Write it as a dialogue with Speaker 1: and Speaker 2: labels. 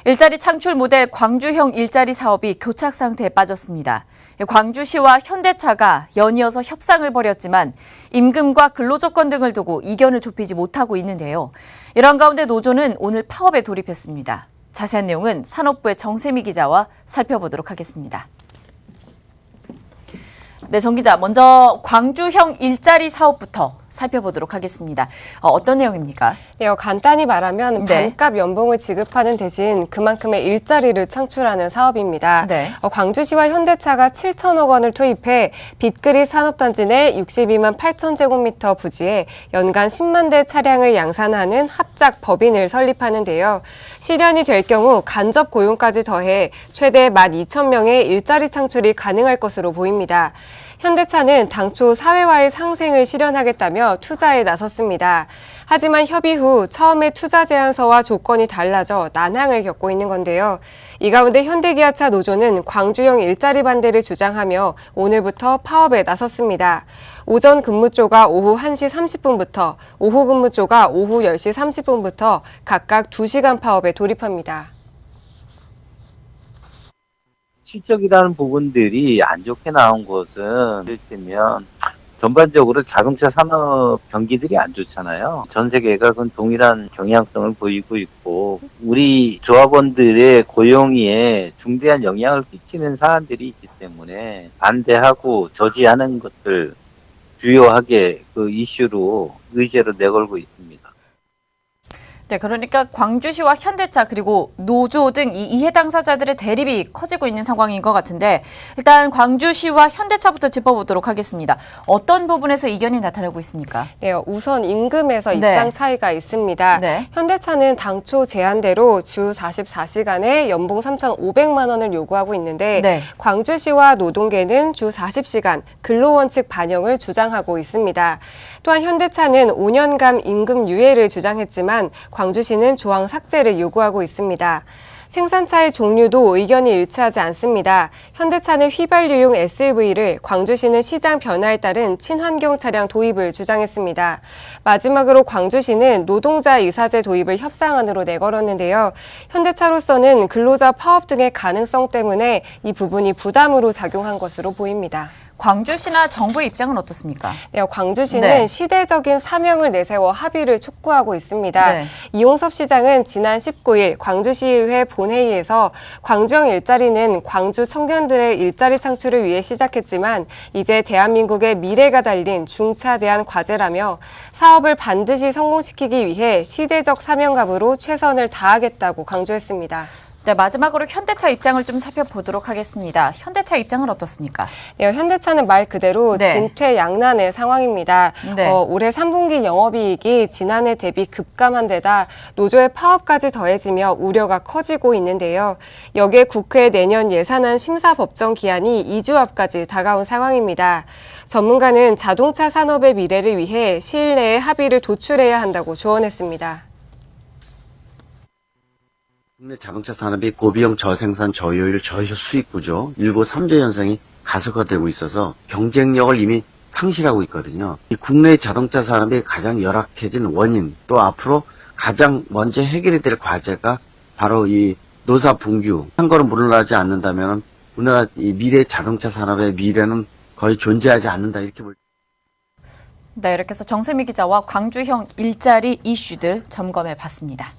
Speaker 1: 일자리 창출 모델 광주형 일자리 사업이 교착 상태에 빠졌습니다. 광주시와 현대차가 연이어서 협상을 벌였지만 임금과 근로조건 등을 두고 이견을 좁히지 못하고 있는데요. 이런 가운데 노조는 오늘 파업에 돌입했습니다. 자세한 내용은 산업부의 정세미 기자와 살펴보도록 하겠습니다. 네, 정 기자, 먼저 광주형 일자리 사업부터 살펴보도록 하겠습니다. 어떤 내용입니까?
Speaker 2: 네, 간단히 말하면 반값 연봉을 지급하는 대신 그만큼의 일자리를 창출하는 사업입니다.
Speaker 1: 네.
Speaker 2: 광주시와 현대차가 7천억 원을 투입해 빅그리 산업단지 내 62만 8천 제곱미터 부지에 연간 10만 대 차량을 양산하는 합작 법인을 설립하는데요. 실현이 될 경우 간접 고용까지 더해 최대 12,000명의 일자리 창출이 가능할 것으로 보입니다. 현대차는 당초 사회화의 상생을 실현하겠다며 투자에 나섰습니다. 하지만 협의 후 처음에 투자 제안서와 조건이 달라져 난항을 겪고 있는 건데요. 이 가운데 현대기아차 노조는 광주형 일자리 반대를 주장하며 오늘부터 파업에 나섰습니다. 오전 근무조가 오후 1시 30분부터, 오후 근무조가 오후 10시 30분부터 각각 2시간 파업에 돌입합니다.
Speaker 3: 실적이라는 부분들이 안 좋게 나온 것은 예를 들면 전반적으로 자동차 산업 경기들이 안 좋잖아요. 전 세계가 그건 동일한 경향성을 보이고 있고 우리 조합원들의 고용에 중대한 영향을 끼치는 사안들이 있기 때문에 반대하고 저지하는 것들 주요하게 그 이슈로 의제로 내걸고 있습니다.
Speaker 1: 네, 그러니까 광주시와 현대차 그리고 노조 등 이 이해 당사자들의 대립이 커지고 있는 상황인 것 같은데 일단 광주시와 현대차부터 짚어보도록 하겠습니다. 어떤 부분에서 이견이 나타나고 있습니까?
Speaker 2: 네, 우선 임금에서 입장 차이가 있습니다. 현대차는 당초 제안대로 주 44시간에 연봉 3,500만 원을 요구하고 있는데 광주시와 노동계는 주 40시간 근로원칙 반영을 주장하고 있습니다. 또한 현대차는 5년간 임금 유예를 주장했지만 광주시는 조항 삭제를 요구하고 있습니다. 생산차의 종류도 의견이 일치하지 않습니다. 현대차는 휘발유용 SUV를, 광주시는 시장 변화에 따른 친환경 차량 도입을 주장했습니다. 마지막으로 광주시는 노동자 이사제 도입을 협상안으로 내걸었는데요. 현대차로서는 근로자 파업 등의 가능성 때문에 이 부분이 부담으로 작용한 것으로 보입니다.
Speaker 1: 광주시나 정부의 입장은 어떻습니까?
Speaker 2: 네, 광주시는 시대적인 사명을 내세워 합의를 촉구하고 있습니다. 이용섭 시장은 지난 19일 광주시의회 본회의에서 광주형 일자리는 광주 청년들의 일자리 창출을 위해 시작했지만 이제 대한민국의 미래가 달린 중차대한 과제라며 사업을 반드시 성공시키기 위해 시대적 사명감으로 최선을 다하겠다고 강조했습니다.
Speaker 1: 네, 마지막으로 현대차 입장을 좀 살펴보도록 하겠습니다. 현대차 입장은 어떻습니까?
Speaker 2: 네, 현대차는 말 그대로 진퇴양난의 상황입니다. 올해 3분기 영업이익이 지난해 대비 급감한 데다 노조의 파업까지 더해지며 우려가 커지고 있는데요. 여기에 국회 내년 예산안 심사 법정 기한이 2주 앞까지 다가온 상황입니다. 전문가는 자동차 산업의 미래를 위해 시일 내에 합의를 도출해야 한다고 조언했습니다.
Speaker 4: 국내 자동차 산업이 고비용 저생산 저효율 저수익 구조, 일부 3조 현상이 가속화되고 있어서 경쟁력을 이미 상실하고 있거든요. 이 국내 자동차 산업이 가장 열악해진 원인, 또 앞으로 가장 먼저 해결이 될 과제가 바로 이 노사 분규. 한 걸음 물러나지 않는다면 우리나라 이 미래 자동차 산업의 미래는 거의 존재하지 않는다 이렇게 볼.
Speaker 1: 네, 이렇게 해서 정세미 기자와 광주형 일자리 이슈들 점검해 봤습니다.